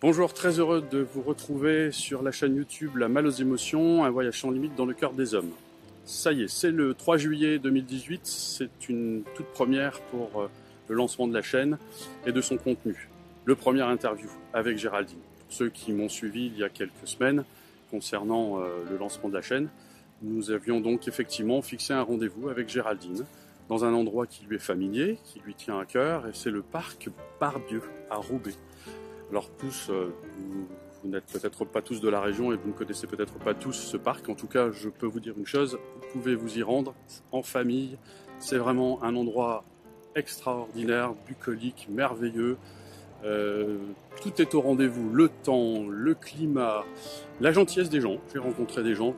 Bonjour, très heureux de vous retrouver sur la chaîne YouTube La Malle aux émotions, un voyage sans limite dans le cœur des hommes. Ça y est, c'est le 3 juillet 2018, c'est une toute première pour le lancement de la chaîne et de son contenu. Le premier interview avec Géraldine. Pour ceux qui m'ont suivi il y a quelques semaines concernant le lancement de la chaîne, nous avions donc effectivement fixé un rendez-vous avec Géraldine dans un endroit qui lui est familier, qui lui tient à cœur, et c'est le parc Barbieux à Roubaix. Alors tous, vous n'êtes peut-être pas tous de la région et vous ne connaissez peut-être pas tous ce parc. En tout cas, je peux vous dire une chose, vous pouvez vous y rendre en famille. C'est vraiment un endroit extraordinaire, bucolique, merveilleux. Tout est au rendez-vous, le temps, le climat, la gentillesse des gens. J'ai rencontré des gens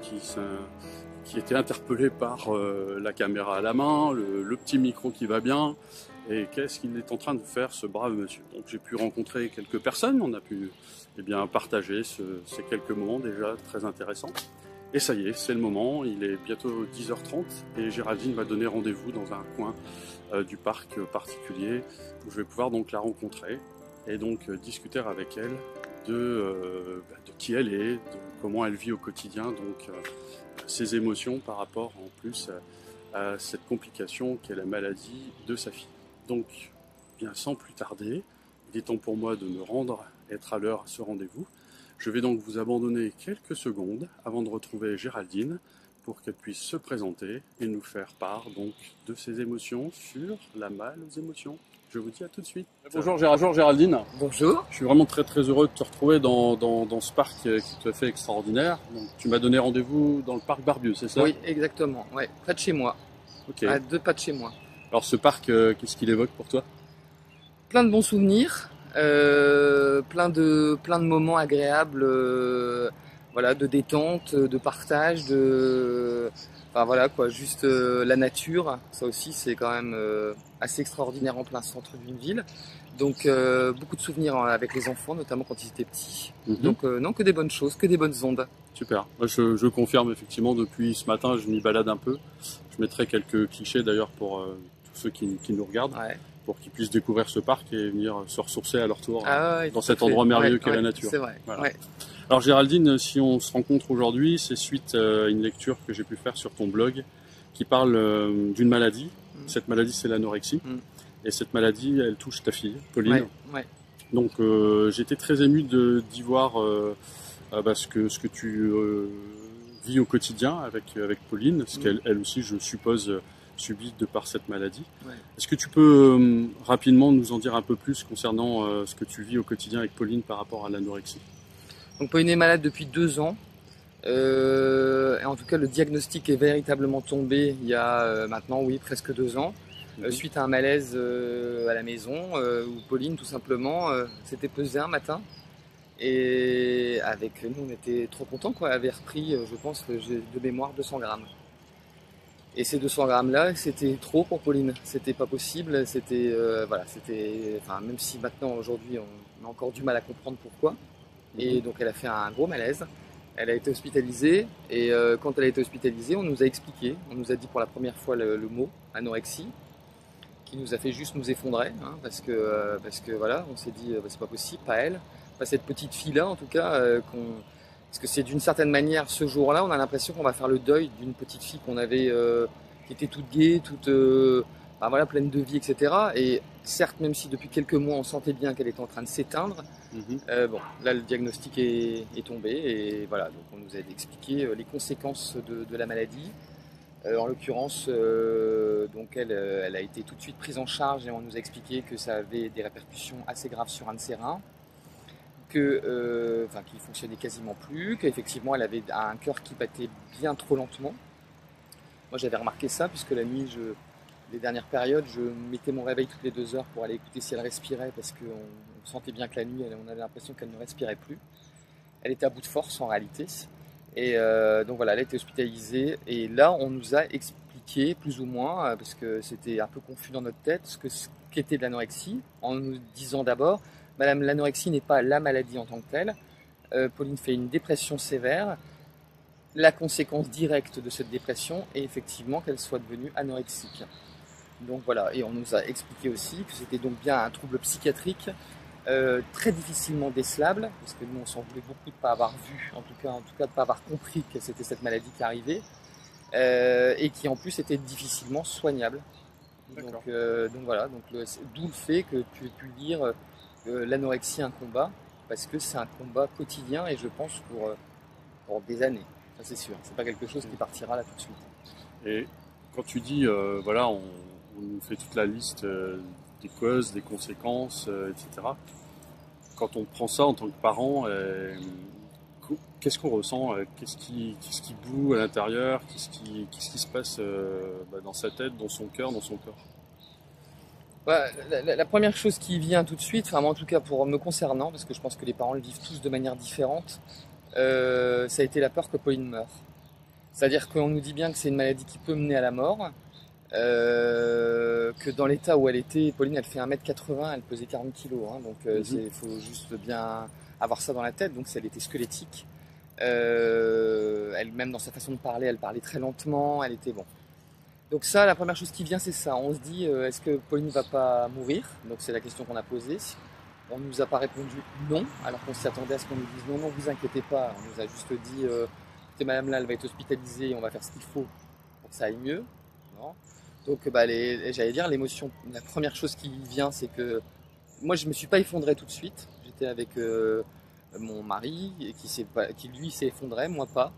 qui étaient interpellés par la caméra à la main, le petit micro qui va bien. Et qu'est-ce qu'il est en train de faire, ce brave monsieur? Donc j'ai pu rencontrer quelques personnes, on a pu partager ces quelques moments déjà très intéressants. Et ça y est, c'est le moment, il est bientôt 10h30 et Géraldine va donner rendez-vous dans un coin du parc particulier où je vais pouvoir donc la rencontrer et donc discuter avec elle de qui elle est, de comment elle vit au quotidien, donc ses émotions par rapport en plus à cette complication qu'est la maladie de sa fille. Donc, bien sans plus tarder, il est temps pour moi de me rendre, être à l'heure à ce rendez-vous. Je vais donc vous abandonner quelques secondes avant de retrouver Géraldine pour qu'elle puisse se présenter et nous faire part donc de ses émotions sur la malle aux émotions. Je vous dis à tout de suite. Bonjour Géraldine. Bonjour. Je suis vraiment très heureux de te retrouver dans ce parc qui te fait extraordinaire. Donc, tu m'as donné rendez-vous dans le parc Barbieux, c'est ça? Oui, exactement. Ouais, près de chez moi. Ok. À 2 pas de chez moi. Alors ce parc, qu'est-ce qu'il évoque pour toi? Plein de bons souvenirs, plein de moments agréables, voilà, de détente, de partage, enfin voilà quoi, juste la nature. Ça aussi, c'est quand même assez extraordinaire en plein centre d'une ville. Donc beaucoup de souvenirs avec les enfants, notamment quand ils étaient petits. Donc non, que des bonnes choses, que des bonnes ondes. Super. Moi, je confirme effectivement, depuis ce matin, je m'y balade un peu. Je mettrai quelques clichés d'ailleurs pour tous ceux qui nous regardent, Ouais. pour qu'ils puissent découvrir ce parc et venir se ressourcer à leur tour Ouais, dans cet endroit merveilleux qu'est la nature. C'est vrai. Voilà. Ouais. Alors Géraldine, si on se rencontre aujourd'hui, c'est suite à une lecture que j'ai pu faire sur ton blog qui parle d'une maladie. Cette maladie, c'est l'anorexie. Et cette maladie, elle touche ta fille, Pauline. Ouais. Donc j'étais très ému d'y voir ce que tu vis au quotidien avec Pauline, ce qu'elle aussi, je suppose, subit de par cette maladie. Ouais. Est-ce que tu peux rapidement nous en dire un peu plus concernant ce que tu vis au quotidien avec Pauline par rapport à l'anorexie? Donc Pauline est malade depuis 2 ans. Et en tout cas, le diagnostic est véritablement tombé il y a maintenant, oui, presque 2 ans. Suite à un malaise à la maison, où Pauline, tout simplement, s'était pesée un matin. Et avec nous, on était trop contents, quoi. Elle avait repris, je pense, de mémoire 200 grammes. Et ces 200 grammes-là, c'était trop pour Pauline. C'était pas possible. C'était, voilà, c'était, enfin, même si maintenant, aujourd'hui, on a encore du mal à comprendre pourquoi. Et donc, elle a fait un gros malaise. Elle a été hospitalisée. Et quand elle a été hospitalisée, on nous a expliqué, on nous a dit pour la première fois le mot anorexie, qui nous a fait juste nous effondrer, hein, parce que voilà, on s'est dit c'est pas possible, pas elle, pas cette petite fille là en tout cas, parce que c'est d'une certaine manière ce jour-là, on a l'impression qu'on va faire le deuil d'une petite fille qu'on avait, qui était toute gaie, toute voilà, pleine de vie, etc. Et certes, même si depuis quelques mois on sentait bien qu'elle était en train de s'éteindre, bon, là le diagnostic est tombé et voilà, donc on nous a expliqué les conséquences de la maladie. En l'occurrence, donc elle a été tout de suite prise en charge et on nous a expliqué que ça avait des répercussions assez graves sur un de ses reins, qu'il fonctionnait quasiment plus, qu'effectivement elle avait un cœur qui battait bien trop lentement. Moi j'avais remarqué ça puisque la nuit, les dernières périodes, je mettais mon réveil toutes les 2 heures pour aller écouter si elle respirait parce qu'on sentait bien que la nuit, on avait l'impression qu'elle ne respirait plus. Elle était à bout de force en réalité. Et donc voilà, elle a été hospitalisée et là on nous a expliqué plus ou moins, parce que c'était un peu confus dans notre tête, ce qu'était de l'anorexie, en nous disant d'abord, madame, l'anorexie n'est pas la maladie en tant que telle, Pauline fait une dépression sévère, la conséquence directe de cette dépression est effectivement qu'elle soit devenue anorexique. Donc voilà, et on nous a expliqué aussi que c'était donc bien un trouble psychiatrique très difficilement décelable, parce que nous on s'en voulait beaucoup de ne pas avoir vu, en tout cas de ne pas avoir compris que c'était cette maladie qui arrivait, et qui en plus était difficilement soignable. Donc voilà, d'où le fait que tu aies pu lire l'anorexie un combat, parce que c'est un combat quotidien et je pense pour des années, ça c'est sûr, c'est pas quelque chose qui partira là tout de suite. Et quand tu dis, voilà, on fait toute la liste des causes, des conséquences, etc. Quand on prend ça en tant que parent, qu'est-ce qu'on ressent, qu'est-ce qui boue à l'intérieur, qu'est-ce qui se passe dans sa tête, dans son cœur, dans son corps? La première chose qui vient tout de suite, enfin moi en tout cas pour me concernant, parce que je pense que les parents le vivent tous de manière différente, ça a été la peur que Pauline meure. C'est-à-dire qu'on nous dit bien que c'est une maladie qui peut mener à la mort, que dans l'état où elle était, Pauline elle fait 1m80, elle pesait 40 kg, hein, donc il faut juste bien avoir ça dans la tête, donc elle était squelettique. Elle, même dans sa façon de parler, elle parlait très lentement, elle était bon. Donc ça, la première chose qui vient, c'est ça. On se dit, est-ce que Pauline ne va pas mourir? Donc c'est la question qu'on a posée. On ne nous a pas répondu non, alors qu'on s'y attendait à ce qu'on nous dise non, non, vous inquiétez pas. On nous a juste dit, écoutez, madame là, elle va être hospitalisée, on va faire ce qu'il faut pour que ça aille mieux. Non. Donc j'allais dire, l'émotion, la première chose qui vient, c'est que moi, je ne me suis pas effondré tout de suite. J'étais avec mon mari, et qui lui s'est effondré, moi pas.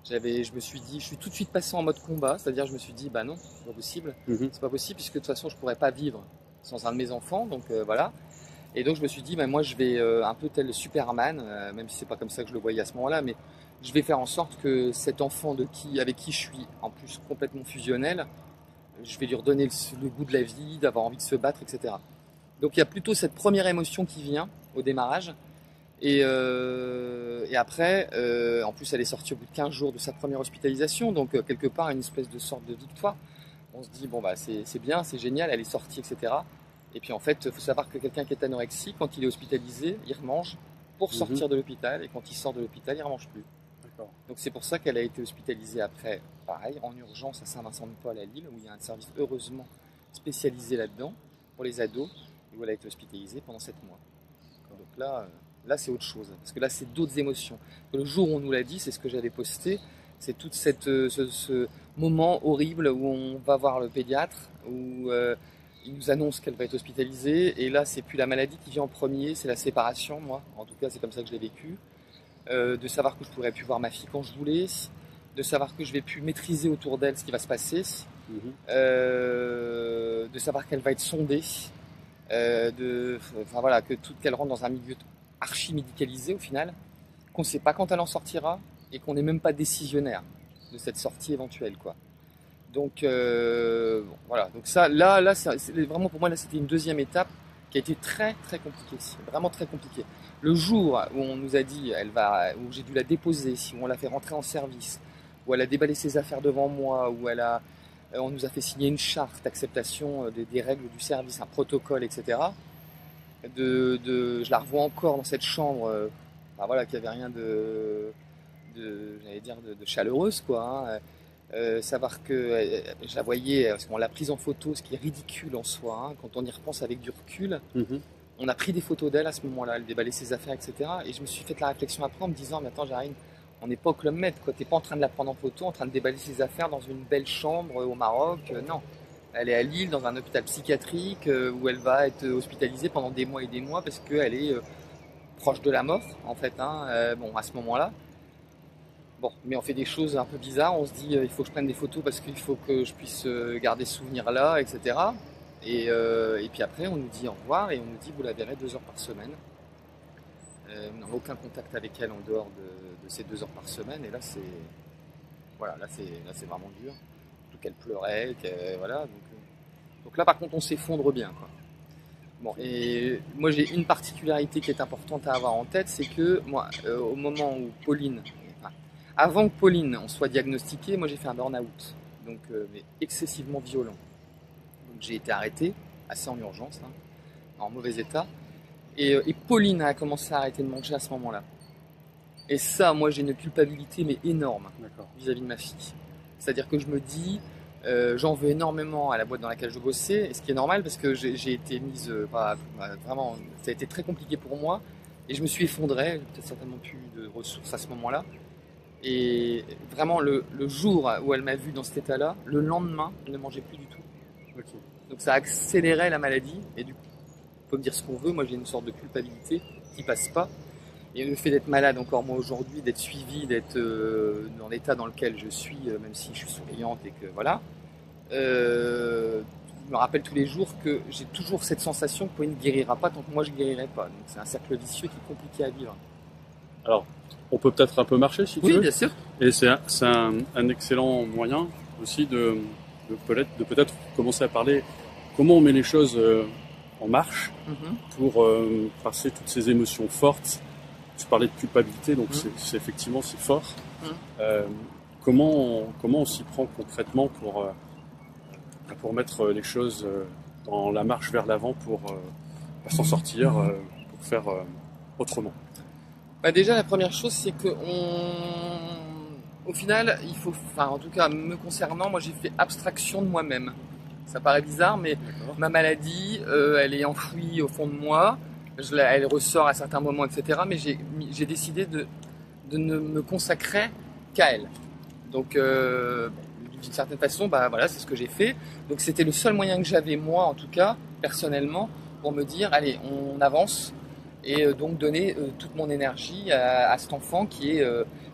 Je me suis dit, je suis tout de suite passé en mode combat, c'est-à-dire je me suis dit, bah non, c'est pas possible. C'est pas possible puisque de toute façon je pourrais pas vivre sans un de mes enfants, donc voilà. Et donc je me suis dit, bah moi je vais un peu tel Superman, même si c'est pas comme ça que je le voyais à ce moment-là, mais je vais faire en sorte que cet enfant avec qui je suis en plus complètement fusionnel, je vais lui redonner le goût de la vie, d'avoir envie de se battre, etc. Donc il y a plutôt cette première émotion qui vient au démarrage. Et après, en plus, elle est sortie au bout de 15 jours de sa première hospitalisation, donc quelque part, une espèce de sorte de victoire. On se dit, bon, bah, c'est bien, c'est génial, elle est sortie, etc. Et puis en fait, il faut savoir que quelqu'un qui est anorexique, quand il est hospitalisé, il remange pour sortir de l'hôpital, et quand il sort de l'hôpital, il ne remange plus. Donc c'est pour ça qu'elle a été hospitalisée après, pareil, en urgence à Saint-Vincent-de-Paul à Lille, où il y a un service heureusement spécialisé là-dedans, pour les ados, et où elle a été hospitalisée pendant 7 mois. Donc là, c'est autre chose, parce que là, c'est d'autres émotions. Le jour où on nous l'a dit, c'est ce que j'avais posté, c'est tout ce moment horrible où on va voir le pédiatre, où il nous annonce qu'elle va être hospitalisée, et là, c'est plus la maladie qui vient en premier, c'est la séparation, moi. En tout cas, c'est comme ça que je l'ai vécu. De savoir que je ne pourrais plus voir ma fille quand je voulais, de savoir que je ne vais plus maîtriser autour d'elle ce qui va se passer, de savoir qu'elle va être sondée, voilà, qu'elle rentre dans un milieu archi-médicalisé au final, qu'on ne sait pas quand elle en sortira et qu'on n'est même pas décisionnaire de cette sortie éventuelle, quoi. Donc voilà, donc ça, là c'est vraiment pour moi, là c'était une deuxième étape qui a été très très compliquée, vraiment très compliquée. Le jour où on nous a dit, où j'ai dû la déposer, où on l'a fait rentrer en service, où elle a déballé ses affaires devant moi, où on nous a fait signer une charte d'acceptation des règles du service, un protocole, etc. Je la revois encore dans cette chambre, voilà, qui avait rien j'allais dire de chaleureuse, quoi. Hein. Savoir que je la voyais, parce qu'on l'a prise en photo, ce qui est ridicule en soi, hein, quand on y repense avec du recul. On a pris des photos d'elle à ce moment-là, elle déballait ses affaires, etc. Et je me suis fait la réflexion après en me disant, mais attends, Jarine, on n'est pas au Club Med, quoi. T'es pas en train de la prendre en photo, en train de déballer ses affaires dans une belle chambre au Maroc. Non, elle est à Lille, dans un hôpital psychiatrique, où elle va être hospitalisée pendant des mois et des mois parce qu'elle est proche de la mort, en fait, hein, bon, à ce moment-là. Bon, mais on fait des choses un peu bizarres, on se dit il faut que je prenne des photos parce qu'il faut que je puisse garder ce souvenir-là, etc. Et puis après, on nous dit au revoir et on nous dit vous la verrez 2 heures par semaine. On n'a aucun contact avec elle en dehors de ces 2 heures par semaine. Et là, c'est vraiment dur. Surtout qu'elle pleurait, voilà. Donc là, par contre, on s'effondre bien, quoi. Bon, et moi, j'ai une particularité qui est importante à avoir en tête, c'est que moi, au moment où avant que Pauline on soit diagnostiquée, moi j'ai fait un burn-out, donc mais excessivement violent. Donc j'ai été arrêté, assez en urgence, hein, en mauvais état. Et Pauline a commencé à arrêter de manger à ce moment-là. Et ça, moi j'ai une culpabilité mais énorme vis-à-vis de ma fille. C'est-à-dire que je me dis, J'en veux énormément à la boîte dans laquelle je bossais, et ce qui est normal parce que j'ai été mise, vraiment, ça a été très compliqué pour moi, et je me suis effondré, peut-être certainement plus de ressources à ce moment-là. Et vraiment, le jour où elle m'a vu dans cet état-là, le lendemain, je ne mangeais plus du tout. Okay. Donc ça accélérait la maladie, et du coup, on peut me dire ce qu'on veut, moi j'ai une sorte de culpabilité qui passe pas. Et le fait d'être malade encore moi aujourd'hui, d'être suivi, d'être dans l'état dans lequel je suis, même si je suis souriante et que voilà, je me rappelle tous les jours que j'ai toujours cette sensation que Pauline ne guérira pas tant que moi je ne guérirai pas. Donc c'est un cercle vicieux qui est compliqué à vivre. Alors, on peut peut-être un peu marcher si tu veux. Oui, bien sûr. Et c'est un excellent moyen aussi de peut-être commencer à parler comment on met les choses en marche pour passer toutes ces émotions fortes. Tu parlais de culpabilité, donc c'est effectivement c'est fort. Comment on s'y prend concrètement pour mettre les choses dans la marche vers l'avant pour s'en sortir, pour faire autrement? Bah déjà, la première chose, c'est que au final, il faut, enfin, en tout cas, me concernant, moi, j'ai fait abstraction de moi-même. Ça paraît bizarre, mais ma maladie, elle est enfouie au fond de moi. Elle ressort à certains moments, etc. Mais j'ai décidé de ne me consacrer qu'à elle. Donc, d'une certaine façon, bah voilà, c'est ce que j'ai fait. Donc, c'était le seul moyen que j'avais, moi, en tout cas, personnellement, pour me dire, allez, on avance. Et donc donner toute mon énergie à cet enfant qui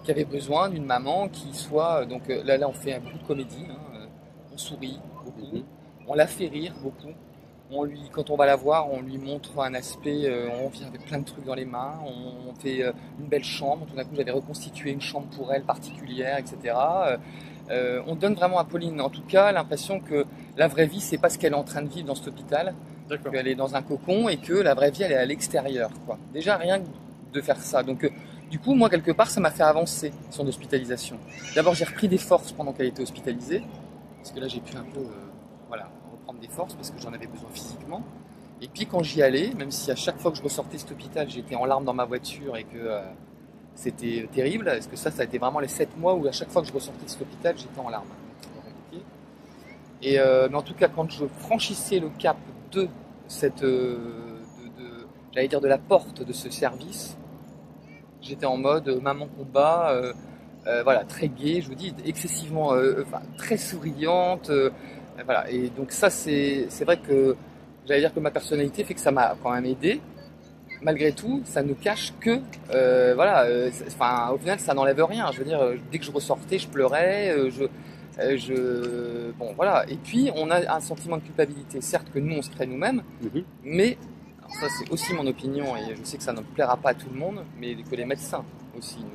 avait besoin d'une maman qui soit... Donc là, on fait beaucoup de comédie, hein, on sourit beaucoup, on la fait rire beaucoup. Quand on va la voir, on lui montre un aspect, on vient avec plein de trucs dans les mains, on fait une belle chambre. Tout d'un coup, j'avais reconstitué une chambre pour elle particulière, etc. On donne vraiment à Pauline, en tout cas, l'impression que la vraie vie, c'est pas ce qu'elle est en train de vivre dans cet hôpital. Qu'elle est dans un cocon et que la vraie vie elle est à l'extérieur, quoi. Déjà rien de faire ça. Donc du coup moi quelque part ça m'a fait avancer son hospitalisation. D'abord j'ai repris des forces pendant qu'elle était hospitalisée, parce que là j'ai pu un peu reprendre des forces parce que j'en avais besoin physiquement. Et puis quand j'y allais, même si à chaque fois que je ressortais de cet hôpital j'étais en larmes dans ma voiture et que c'était terrible, parce que ça a été vraiment les 7 mois où à chaque fois que je ressortais de cet hôpital j'étais en larmes. Et mais en tout cas quand je franchissais le cap de cette, j'allais dire de la porte de ce service, j'étais en mode maman combat, voilà, très gaie, je vous dis, excessivement, très souriante, voilà. Et donc ça, c'est vrai que j'allais dire que ma personnalité fait que ça m'a quand même aidé. Malgré tout, ça ne cache que, voilà, au final, ça n'enlève rien. Je veux dire, dès que je ressortais, je pleurais, bon voilà, et puis on a un sentiment de culpabilité, certes que nous on se crée nous-mêmes, mais alors ça c'est aussi mon opinion et je sais que ça ne plaira pas à tout le monde, mais que les médecins aussi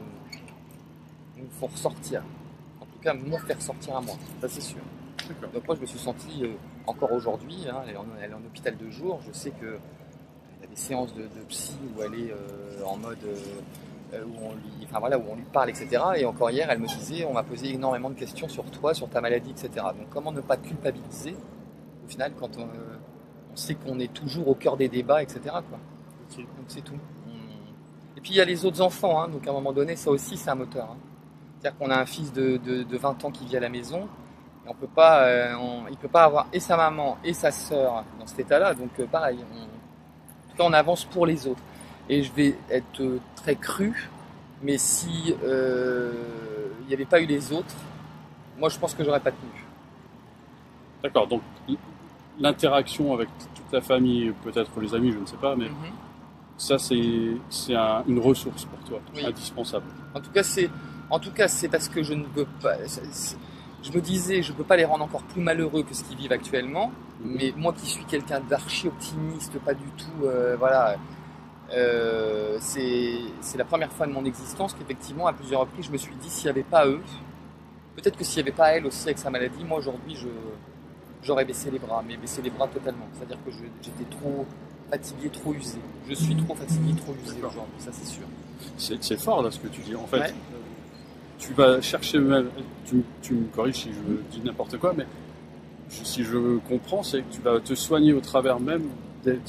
nous font ressortir, en tout cas m'ont fait ressortir à moi, ça c'est sûr. Donc moi je me suis senti encore aujourd'hui, hein, elle est en hôpital de jour, je sais que il y a des séances de psy où elle est en mode où on lui parle, etc. Et encore hier, elle me disait, on m'a posé énormément de questions sur toi, sur ta maladie, etc. Donc comment ne pas culpabiliser, au final, quand on sait qu'on est toujours au cœur des débats, etc. quoi. Donc c'est tout. Et puis il y a les autres enfants, hein, donc à un moment donné, ça aussi c'est un moteur. Hein. C'est-à-dire qu'on a un fils de 20 ans qui vit à la maison, et il peut pas avoir et sa maman et sa sœur dans cet état-là, donc pareil, en tout cas on avance pour les autres. Et je vais être très cru, mais si il n'y avait pas eu les autres, moi je pense que j'aurais pas tenu. D'accord, donc l'interaction avec toute la famille, peut-être les amis, je ne sais pas, mais ça c'est une ressource pour toi, oui. Indispensable. En tout cas c'est parce que je ne veux pas. Je me disais, je ne peux pas les rendre encore plus malheureux que ce qu'ils vivent actuellement, mais moi qui suis quelqu'un d'archi optimiste, pas du tout, voilà. C'est la première fois de mon existence qu'effectivement à plusieurs reprises je me suis dit s'il n'y avait pas eux, peut-être que s'il n'y avait pas elle aussi avec sa maladie, moi aujourd'hui j'aurais baissé les bras, mais baissé les bras totalement, c'est à dire que j'étais trop fatigué, trop usé, je suis trop fatigué, trop usé aujourd'hui, ça c'est sûr. C'est fort là ce que tu dis, en fait ouais. Tu vas chercher, tu me corriges si je dis n'importe quoi, mais si je comprends, c'est que tu vas te soigner au travers même de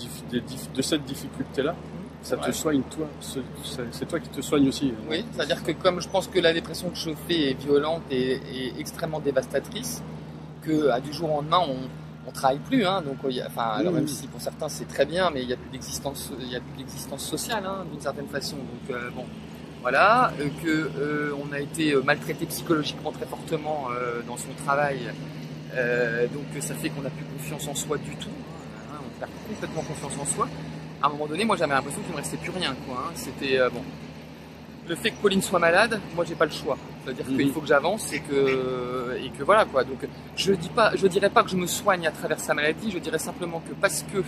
cette difficulté-là. Ça te soigne toi, c'est toi qui te soigne aussi. Oui, c'est-à-dire que comme je pense que la dépression que je fais est violente et extrêmement dévastatrice, que du jour au lendemain, on travaille plus, hein, donc alors même si pour certains c'est très bien, mais il n'y a plus d'existence, sociale, hein, d'une certaine façon. Donc bon, voilà, on a été maltraité psychologiquement très fortement dans son travail, donc ça fait qu'on n'a plus confiance en soi du tout, hein, on perd complètement confiance en soi. À un moment donné, moi j'avais l'impression qu'il ne me restait plus rien, quoi, hein. C'était bon. Le fait que Pauline soit malade, moi j'ai pas le choix. C'est-à-dire qu'il faut que j'avance et que voilà quoi. Donc je dirais pas que je me soigne à travers sa maladie, je dirais simplement que parce que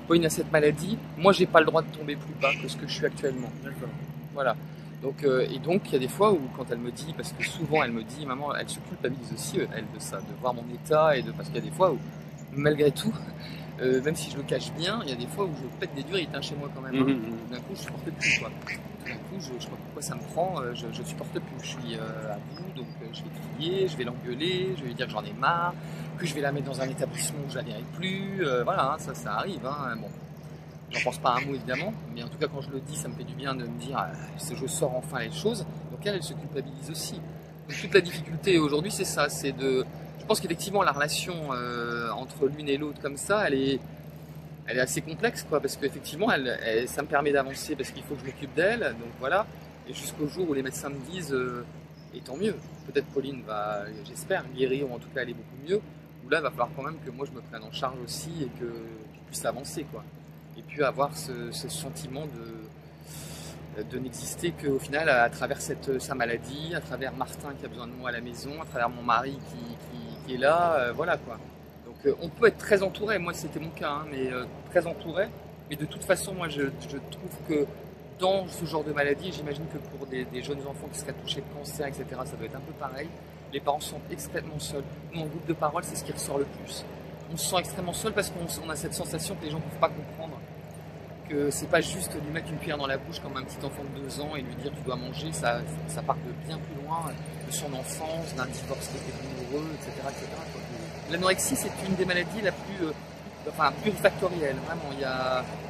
Pauline a cette maladie, moi j'ai pas le droit de tomber plus bas que ce que je suis actuellement. D'accord. Voilà. Donc il y a des fois où quand elle me dit, parce que souvent elle me dit, maman, elle se culpabilise aussi elle de ça, de voir mon état parce qu'il y a des fois où malgré tout, même si je le cache bien, il y a des fois où je pète des durites chez moi quand même. Hein. D'un coup je supporte plus quoi. D'un coup, je sais pas pourquoi ça me prend, je supporte plus. Je suis à bout, donc je vais crier, je vais l'engueuler, je vais lui dire que j'en ai marre, que je vais la mettre dans un établissement où je la verrai plus. Voilà, hein, ça arrive. Hein, bon, j'en pense pas un mot évidemment, mais en tout cas quand je le dis, ça me fait du bien de me dire je sors enfin les choses. Donc elle se culpabilise aussi. Donc toute la difficulté aujourd'hui, c'est ça, je pense qu'effectivement la relation entre l'une et l'autre comme ça, elle est assez complexe, quoi, parce qu'effectivement, ça me permet d'avancer parce qu'il faut que je m'occupe d'elle, donc voilà. Et jusqu'au jour où les médecins me disent, et tant mieux, peut-être Pauline va, j'espère, guérir ou en tout cas aller beaucoup mieux, où là, il va falloir quand même que moi je me prenne en charge aussi et que je puisse avancer, quoi. Et puis avoir ce sentiment de n'exister qu'au final à travers sa maladie, à travers Martin qui a besoin de moi à la maison, à travers mon mari qui est là, voilà, quoi. On peut être très entouré, moi c'était mon cas, hein, mais très entouré, mais de toute façon moi je trouve que dans ce genre de maladie, j'imagine que pour des jeunes enfants qui seraient touchés de cancer, etc., ça doit être un peu pareil, les parents sont extrêmement seuls. Nous en groupe de parole, c'est ce qui ressort le plus. On se sent extrêmement seul parce qu'on a cette sensation que les gens ne peuvent pas comprendre, que c'est pas juste lui mettre une cuillère dans la bouche comme un petit enfant de 2 ans et lui dire tu dois manger, ça part de bien plus loin, de son enfance, d'un divorce qui était douloureux, etc., etc., quoi. L'anorexie, c'est une des maladies la plus factorielle, vraiment. Il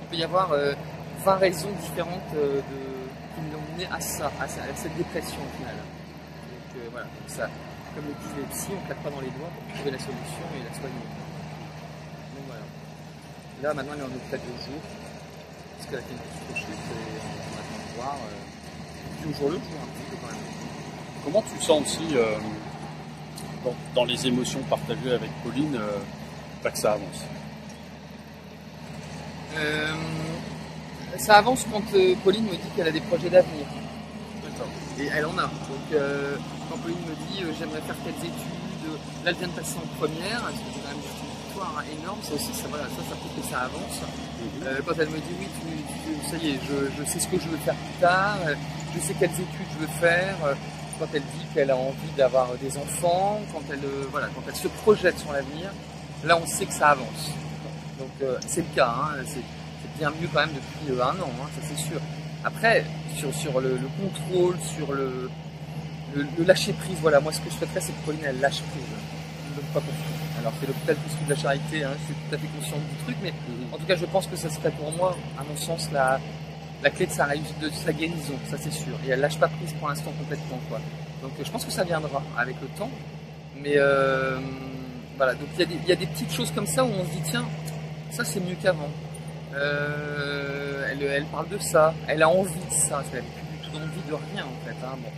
peut y avoir 20 raisons différentes qui m'ont mené à cette dépression au final. Donc voilà, donc ça, comme le disent les psy, on ne claque pas dans les doigts pour trouver la solution et la soigner. Donc voilà. Là, maintenant, elle est en hôpital 2 jours, parce qu'elle a fait une petite rechute et on attend de voir. Puis au jour le jour, un petit peu quand même. Comment tu sens aussi dans les émotions partagées avec Pauline, que ça avance? Ça avance quand Pauline me dit qu'elle a des projets d'avenir. D'accord. Et elle en a. Donc quand Pauline me dit j'aimerais faire telles études, là elle vient de passer en première, c'est quand même une victoire énorme, ça aussi ça prouve que ça avance. Quand elle me dit oui, ça y est, je sais ce que je veux faire plus tard, je sais quelles études je veux faire. Quand elle dit qu'elle a envie d'avoir des enfants, quand elle se projette sur l'avenir, là on sait que ça avance. Donc c'est le cas, hein, c'est bien mieux quand même depuis 1 an, hein, ça c'est sûr. Après, sur le contrôle, sur le lâcher prise, voilà, moi ce que je souhaiterais c'est que Pauline elle lâche prise. Je ne donne pas pour tout. Alors c'est l'hôpital plus de la charité, hein, je suis tout à fait conscient du truc, mais en tout cas je pense que ça serait pour moi, à mon sens, la clé de sa réussite, de sa guérison, ça c'est sûr. Et elle lâche pas prise pour l'instant complètement, quoi. Donc je pense que ça viendra avec le temps. Mais voilà, donc il y a des petites choses comme ça où on se dit tiens, ça c'est mieux qu'avant. Elle parle de ça, elle a envie de ça, elle n'a plus du tout envie de rien en fait. Hein, bon.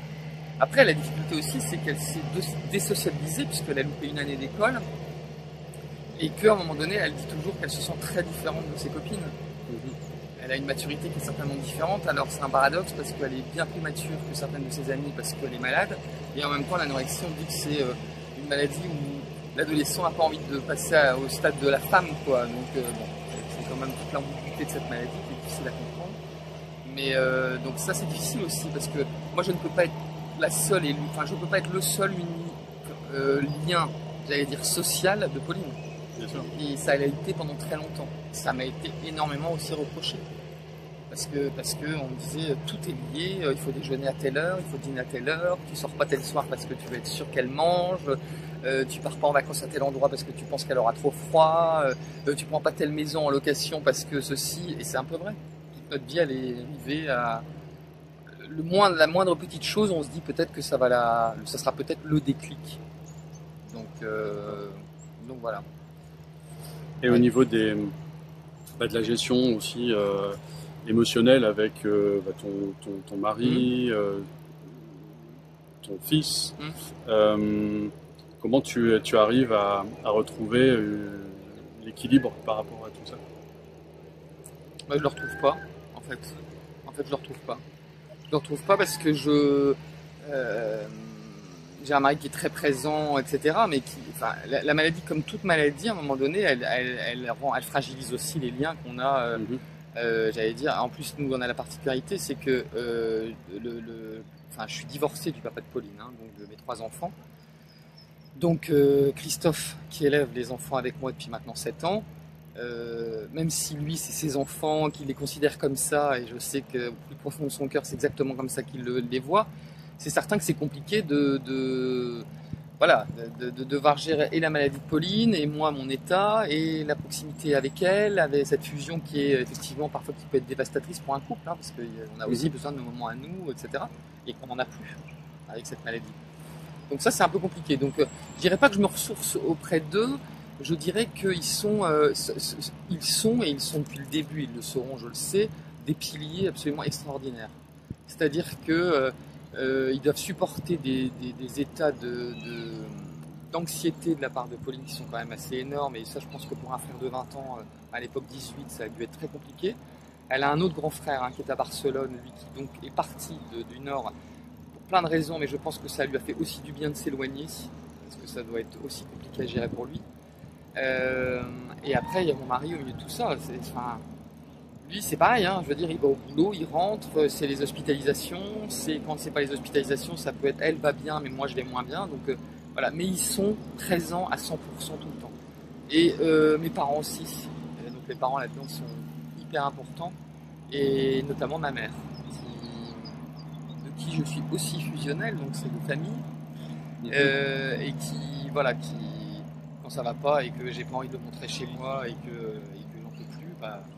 Après la difficulté aussi c'est qu'elle s'est désocialisée puisqu'elle a loupé 1 année d'école et qu'à un moment donné elle dit toujours qu'elle se sent très différente de ses copines. Elle a une maturité qui est certainement différente, alors c'est un paradoxe parce qu'elle est bien plus mature que certaines de ses amies parce qu'elle est malade, et en même temps l'anorexie on dit que c'est une maladie où l'adolescent n'a pas envie de passer au stade de la femme, quoi. Donc bon, c'est quand même toute l'ambiguïté de cette maladie qui est difficile à comprendre. Mais donc ça c'est difficile aussi parce que moi je ne peux pas être la seule je ne peux pas être le seul unique lien, j'allais dire social de Pauline. Bien sûr. Et ça l'a été pendant très longtemps. Ça m'a été énormément aussi reproché. Parce que on me disait tout est lié, il faut déjeuner à telle heure, il faut dîner à telle heure, tu sors pas tel soir parce que tu veux être sûr qu'elle mange, tu pars pas en vacances à tel endroit parce que tu penses qu'elle aura trop froid, tu prends pas telle maison en location parce que ceci, et c'est un peu vrai. Toute notre vie elle est arrivée à la moindre petite chose, on se dit peut-être que ça sera peut-être le déclic. Donc Donc voilà. Et au niveau de la gestion aussi émotionnelle avec ton mari, ton fils, comment tu arrives à retrouver l'équilibre par rapport à tout ça? Bah, je le retrouve pas, en fait. Je le retrouve pas. Je le retrouve pas parce que j'ai un mari qui est très présent, etc. Mais la maladie, comme toute maladie, à un moment donné, elle fragilise aussi les liens qu'on a. J'allais dire. En plus, nous, on a la particularité, c'est que je suis divorcé du papa de Pauline, hein, donc de mes 3 enfants. Donc Christophe, qui élève les enfants avec moi depuis maintenant 7 ans, même si lui, c'est ses enfants, qu'il les considère comme ça, et je sais que au plus profond de son cœur, c'est exactement comme ça qu'il les voit, c'est certain que c'est compliqué de devoir gérer et la maladie de Pauline, et moi, mon état, et la proximité avec elle, avec cette fusion qui est effectivement parfois qui peut être dévastatrice pour un couple, hein, parce qu'on a aussi besoin de nos moments à nous, etc. Et qu'on n'en a plus avec cette maladie. Donc ça, c'est un peu compliqué. Donc je dirais pas que je me ressource auprès d'eux, je dirais qu'ils sont, et ils sont depuis le début, ils le seront, je le sais, des piliers absolument extraordinaires. C'est-à-dire que ils doivent supporter des états d'anxiété de la part de Pauline qui sont quand même assez énormes, et ça, je pense que pour un frère de 20 ans, à l'époque 18, ça a dû être très compliqué. Elle a un autre grand frère, hein, qui est à Barcelone, lui qui donc est parti du Nord pour plein de raisons, mais je pense que ça lui a fait aussi du bien de s'éloigner, parce que ça doit être aussi compliqué à gérer pour lui. Et après, il y a mon mari au milieu de tout ça. Lui, c'est pareil, hein, je veux dire, il va au boulot, il rentre, c'est les hospitalisations. Quand c'est pas les hospitalisations, ça peut être elle va bien, mais moi je vais moins bien. Donc voilà, mais ils sont présents à 100% tout le temps. Et mes parents aussi. Donc les parents là-dedans sont hyper importants, et notamment ma mère, de qui je suis aussi fusionnel, donc c'est de famille, et qui quand ça va pas et que j'ai pas envie de le montrer chez moi et que j'en peux plus,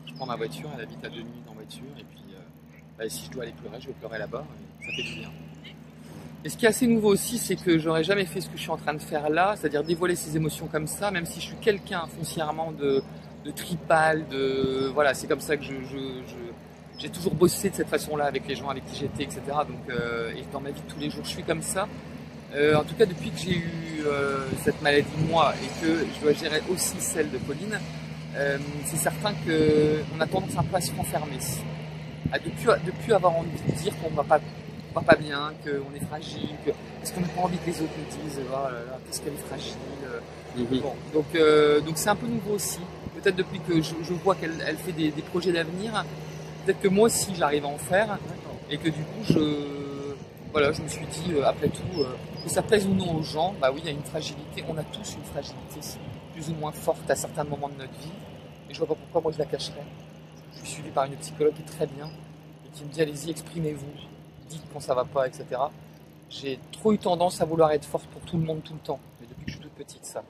je prends ma voiture, elle habite à 2 minutes en voiture, et puis si je dois aller pleurer, je vais pleurer là-bas, et ça fait du bien. Et ce qui est assez nouveau aussi, c'est que j'aurais jamais fait ce que je suis en train de faire là, c'est-à-dire dévoiler ses émotions comme ça, même si je suis quelqu'un foncièrement de tripal, voilà, c'est comme ça que j'ai toujours bossé de cette façon-là avec les gens avec qui j'étais, etc. Donc, et dans ma vie de tous les jours, je suis comme ça. En tout cas, depuis que j'ai eu cette maladie moi, et que je dois gérer aussi celle de Pauline, c'est certain qu'on a tendance un peu à se renfermer, à ne plus avoir envie de dire qu'on va pas bien, qu'on est fragile, parce qu'on n'a pas envie que les autres nous disent oh là là, qu'est-ce qu'elle est fragile. Bon, donc c'est un peu nouveau aussi. Peut-être depuis que je vois qu'elle fait des projets d'avenir, peut-être que moi aussi j'arrive à en faire, et que du coup je me suis dit, après tout, que ça plaise ou non aux gens, oui, il y a une fragilité, on a tous une fragilité plus ou moins forte à certains moments de notre vie, et je vois pas pourquoi moi je la cacherais. Je suis suivi par une psychologue qui est très bien, et qui me dit allez-y, exprimez-vous, dites quand ça va pas, etc. J'ai trop eu tendance à vouloir être forte pour tout le monde tout le temps, mais depuis que je suis toute petite, ça.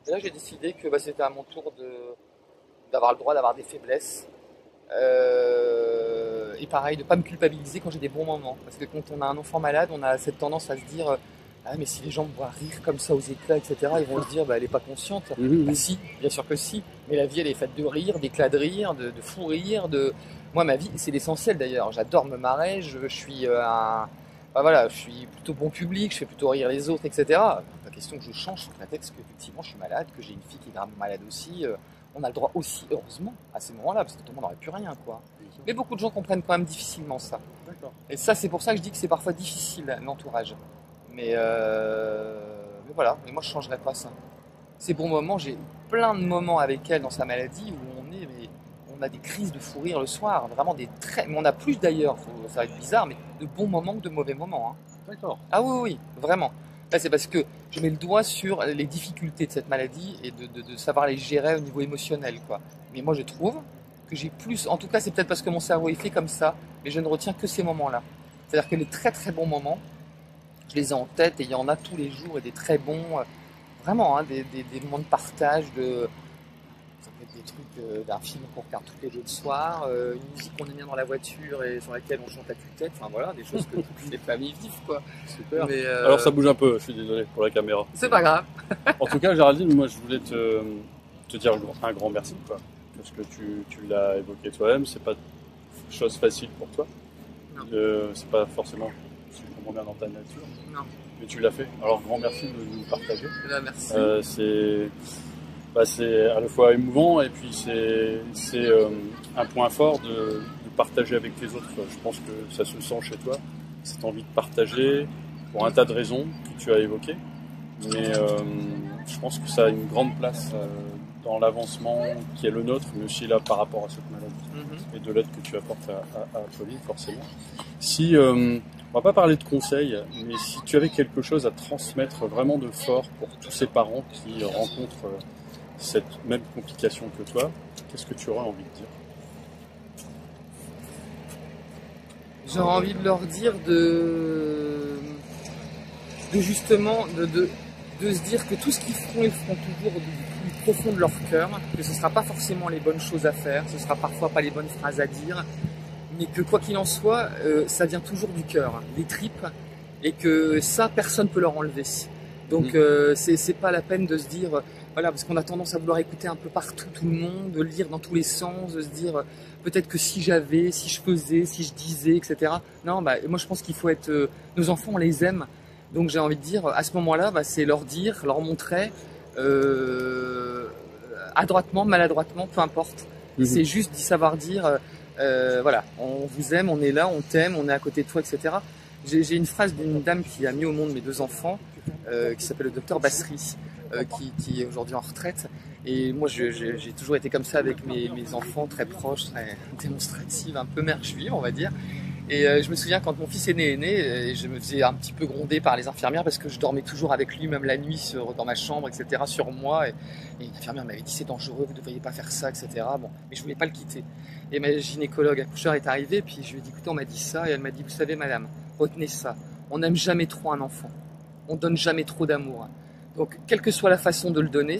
Et là j'ai décidé que c'était à mon tour d'avoir le droit d'avoir des faiblesses. Et pareil, de ne pas me culpabiliser quand j'ai des bons moments. Parce que quand on a un enfant malade, on a cette tendance à se dire ah, mais si les gens me voient rire comme ça aux éclats, etc., ils vont se dire elle n'est pas consciente. Si, bien sûr que si. Mais la vie, elle est faite de rire, d'éclats de rire, de fou rire. Moi, ma vie, c'est l'essentiel d'ailleurs. J'adore me marrer, je suis je suis plutôt bon public, je fais plutôt rire les autres, etc. Pas question que je change sous prétexte qu'effectivement je suis malade, que j'ai une fille qui est gravement malade aussi. On a le droit aussi, heureusement, à ces moments-là, parce que tout le monde n'aurait plus rien, quoi. Mais beaucoup de gens comprennent quand même difficilement ça. D'accord. Et ça, c'est pour ça que je dis que c'est parfois difficile, l'entourage. Mais voilà, mais moi je ne changerais pas ça. Ces bons moments, j'ai plein de moments avec elle dans sa maladie où on a des crises de fou rire le soir, vraiment mais on a plus d'ailleurs, ça va être bizarre, mais de bons moments que de mauvais moments. Hein. D'accord. Ah oui, vraiment. Là, c'est parce que je mets le doigt sur les difficultés de cette maladie et de savoir les gérer au niveau émotionnel, quoi. Mais moi, je trouve que j'ai plus... En tout cas, c'est peut-être parce que mon cerveau est fait comme ça, mais je ne retiens que ces moments-là. C'est-à-dire que les très très bons moments, je les ai en tête, et il y en a tous les jours, et des très bons... vraiment, hein, des moments de partage, ça Avec des trucs d'un film qu'on regarde toutes les deux le soir, une musique qu'on aime bien dans la voiture et sur laquelle on chante à tue-tête, enfin voilà, des choses que toutes les familles vivent quoi. Super. Alors ça bouge un peu, je suis désolé pour la caméra. C'est pas grave. En tout cas, Géraldine, moi je voulais te dire un grand merci, quoi. Parce que tu l'as évoqué toi-même, c'est pas chose facile pour toi. C'est pas forcément, si je comprends bien, dans ta nature. Non. Mais tu l'as fait. Alors grand merci de nous partager. Là, merci. C'est à la fois émouvant et puis c'est un point fort de partager avec les autres. Je pense que ça se sent chez toi, cette envie de partager pour un tas de raisons que tu as évoquées. Mais je pense que ça a une grande place dans l'avancement qui est le nôtre, mais aussi là par rapport à cette maladie et de l'aide que tu apportes à Pauline, forcément. Si on va pas parler de conseils, mais si tu avais quelque chose à transmettre vraiment de fort pour tous ces parents qui rencontrent cette même complication que toi, qu'est-ce que tu aurais envie de dire? J'aurais envie de leur dire justement de se dire que tout ce qu'ils feront, ils feront toujours du plus profond de leur cœur, que ce ne sera pas forcément les bonnes choses à faire, ce ne sera parfois pas les bonnes phrases à dire, mais que quoi qu'il en soit, ça vient toujours du cœur, des tripes, et que ça, personne ne peut leur enlever. Donc c'est pas la peine de se dire, voilà, parce qu'on a tendance à vouloir écouter un peu partout tout le monde, de le lire dans tous les sens, de se dire peut-être que si j'avais, si je faisais, si je disais, etc. Non, moi je pense qu'il faut être, nos enfants on les aime, donc j'ai envie de dire à ce moment-là, c'est leur dire, leur montrer, adroitement, maladroitement, peu importe. C'est juste d'y savoir dire, voilà, on vous aime, on est là, on t'aime, on est à côté de toi, etc. J'ai une phrase d'une dame qui a mis au monde mes 2 enfants, qui s'appelle le docteur Bassri, qui est aujourd'hui en retraite. Et moi, j'ai toujours été comme ça avec mes enfants, très proches, très démonstrative, un peu mère juive, on va dire. Et je me souviens quand mon fils aîné est né, je me faisais un petit peu gronder par les infirmières parce que je dormais toujours avec lui, même la nuit, dans ma chambre, etc., sur moi. Et l'infirmière m'avait dit c'est dangereux, vous ne devriez pas faire ça, etc. Bon, mais je voulais pas le quitter. Et ma gynécologue accoucheur est arrivée, puis je lui ai dit écoutez, on m'a dit ça, et elle m'a dit vous savez madame, retenez ça, on n'aime jamais trop un enfant, on donne jamais trop d'amour. Donc quelle que soit la façon de le donner,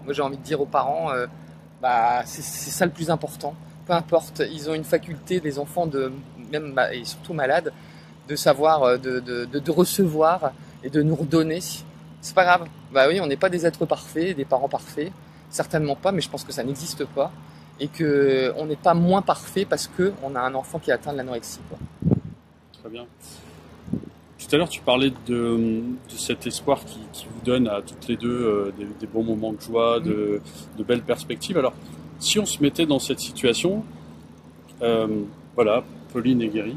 moi j'ai envie de dire aux parents, c'est ça le plus important. Peu importe, ils ont une faculté, les enfants, même et surtout malades, de savoir, de recevoir et de nous redonner. C'est pas grave. Bah oui, on n'est pas des êtres parfaits, des parents parfaits, certainement pas, mais je pense que ça n'existe pas et que on n'est pas moins parfait parce que on a un enfant qui atteint de l'anorexie, quoi. Très bien. Tout à l'heure, tu parlais de cet espoir qui vous donne à toutes les deux des bons moments de joie, de belles perspectives. Alors, si on se mettait dans cette situation, voilà, Pauline est guérie,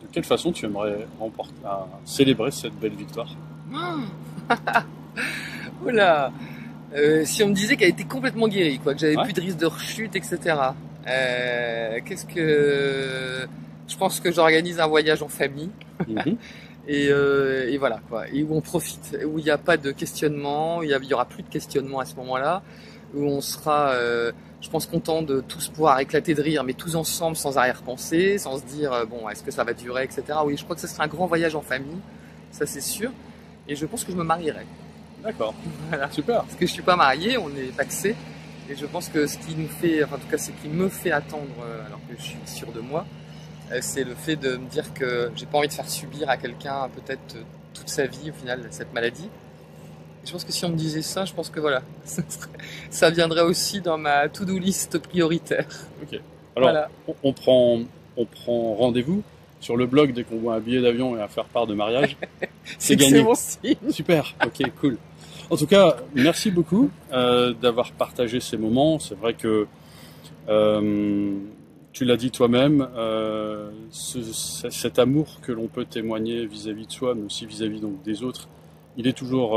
de quelle façon tu aimerais célébrer cette belle victoire? Oula, si on me disait qu'elle était complètement guérie, quoi, que j'avais plus de risque de rechute, etc. Je pense que j'organise un voyage en famille. Et voilà, quoi. Et où on profite, où il n'y a pas de questionnement, il y aura plus de questionnement à ce moment-là, où on sera, je pense, content de tous pouvoir éclater de rire, mais tous ensemble, sans arrière-pensée, sans se dire, bon, est-ce que ça va durer, etc. Oui, je crois que ce sera un grand voyage en famille, ça c'est sûr. Et je pense que je me marierai. D'accord. Voilà. Super. Parce que je suis pas marié, on est pacsé. Et je pense que ce qui nous fait, enfin, en tout cas, ce qui me fait attendre, alors que je suis sûr de moi, c'est le fait de me dire que j'ai pas envie de faire subir à quelqu'un peut-être toute sa vie au final cette maladie. Et je pense que si on me disait ça, je pense que voilà, ça viendrait aussi dans ma to-do list prioritaire. Ok. Alors voilà. on prend rendez-vous sur le blog dès qu'on voit un billet d'avion et un faire-part de mariage. C'est gagné. C'est mon signe. Super. Ok, cool. En tout cas, merci beaucoup d'avoir partagé ces moments. C'est vrai que tu l'as dit toi-même, cet amour que l'on peut témoigner vis-à-vis de soi, mais aussi vis-à-vis donc des autres, il y a toujours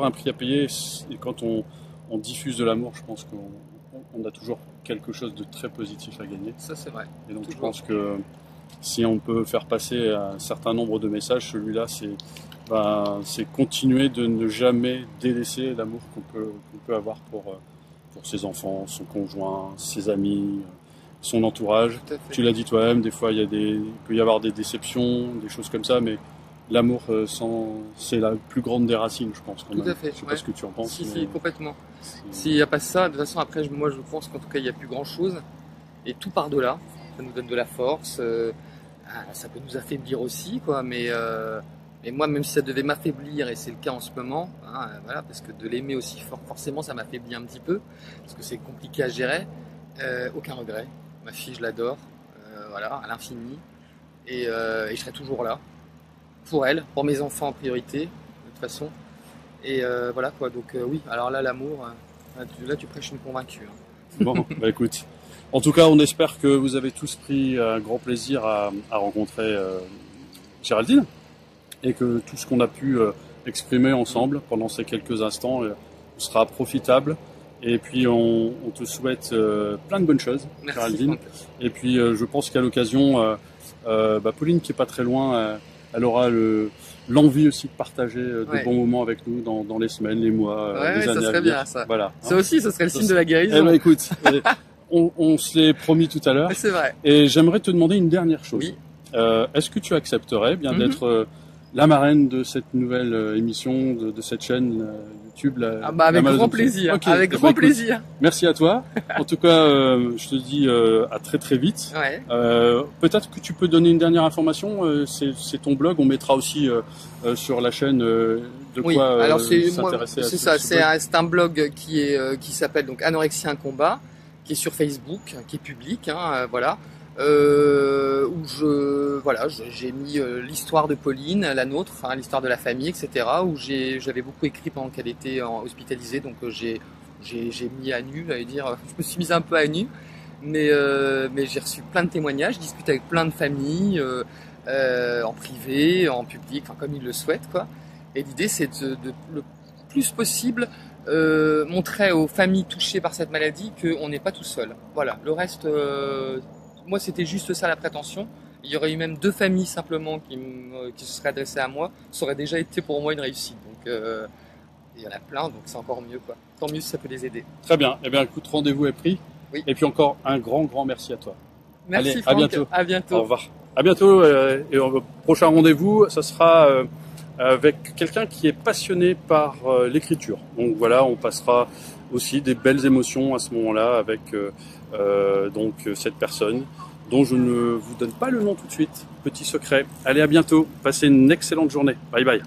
un prix à payer. Et quand on diffuse de l'amour, je pense qu'on a toujours quelque chose de très positif à gagner. Ça, c'est vrai. Et donc, je pense que si on peut faire passer un certain nombre de messages, celui-là, c'est continuer de ne jamais délaisser l'amour qu'on peut avoir pour ses enfants, son conjoint, ses amis, son entourage. Tu l'as dit toi-même, des fois il peut y avoir des déceptions, des choses comme ça, mais l'amour c'est la plus grande des racines, je pense. Tout à fait. Je sais pas ce que tu en penses. Si, complètement. S'il n'y a pas ça, de toute façon, après, moi, je pense qu'en tout cas, il n'y a plus grand-chose. Et tout part de là. Ça nous donne de la force. Ça peut nous affaiblir aussi, quoi. Mais moi, même si ça devait m'affaiblir, et c'est le cas en ce moment, hein, voilà, parce que de l'aimer aussi fort, forcément, ça m'affaiblit un petit peu, parce que c'est compliqué à gérer. Aucun regret. Ma fille, je l'adore, voilà, à l'infini. Et je serai toujours là. Pour elle, pour mes enfants en priorité, de toute façon. Et voilà, quoi. Donc, oui, alors là, l'amour, là, tu prêches une convaincue. Hein. Bon, bah écoute. En tout cas, on espère que vous avez tous pris un grand plaisir à rencontrer Géraldine et que tout ce qu'on a pu exprimer ensemble pendant ces quelques instants sera profitable. Et puis, on te souhaite plein de bonnes choses, Merci, Géraldine. Franck. Et puis, je pense qu'à l'occasion, Pauline, qui est pas très loin, elle aura l'envie aussi de partager de bons moments avec nous dans les semaines, les mois, les années ça à serait venir. Bien, ça. Voilà. Ça aussi, ça serait le signe de la guérison. Eh ben, écoute, on se l'est promis tout à l'heure. C'est vrai. Et j'aimerais te demander une dernière chose. Oui. Est-ce que tu accepterais bien d'être la marraine de cette nouvelle émission, de cette chaîne YouTube avec grand plaisir. Okay. Avec grand plaisir. Merci à toi. En tout cas, je te dis à très très vite. Ouais. Peut-être que tu peux donner une dernière information. C'est ton blog. On mettra aussi sur la chaîne de quoi alors s'intéresser à c'est ce ça. blog. C'est un blog qui s'appelle donc Anorexie un combat, qui est sur Facebook, qui est public. Hein, voilà. Où j'ai mis l'histoire de Pauline, la nôtre, enfin l'histoire de la famille, etc. Où j'avais beaucoup écrit pendant qu'elle était hospitalisée, donc j'ai mis à nu, j'allais dire, je me suis mise un peu à nu, mais j'ai reçu plein de témoignages, discuté avec plein de familles, en privé, en public, enfin comme ils le souhaitent, quoi. Et l'idée, c'est de le plus possible montrer aux familles touchées par cette maladie qu'on n'est pas tout seul. Voilà, le reste. Moi, c'était juste ça la prétention. Il y aurait eu même 2 familles simplement qui se seraient adressées à moi. Ça aurait déjà été pour moi une réussite. Donc, il y en a plein, donc c'est encore mieux, quoi. Tant mieux si ça peut les aider. Très bien. Eh bien, écoute, rendez-vous est pris. Oui. Et puis encore un grand merci à toi. Merci, Allez, Franck. à bientôt. À bientôt. Au revoir. À bientôt. Et au prochain rendez-vous, ça sera avec quelqu'un qui est passionné par l'écriture. Donc voilà, on passera aussi des belles émotions à ce moment-là avec donc cette personne dont je ne vous donne pas le nom tout de suite. Petit secret. Allez, à bientôt. Passez une excellente journée. Bye bye.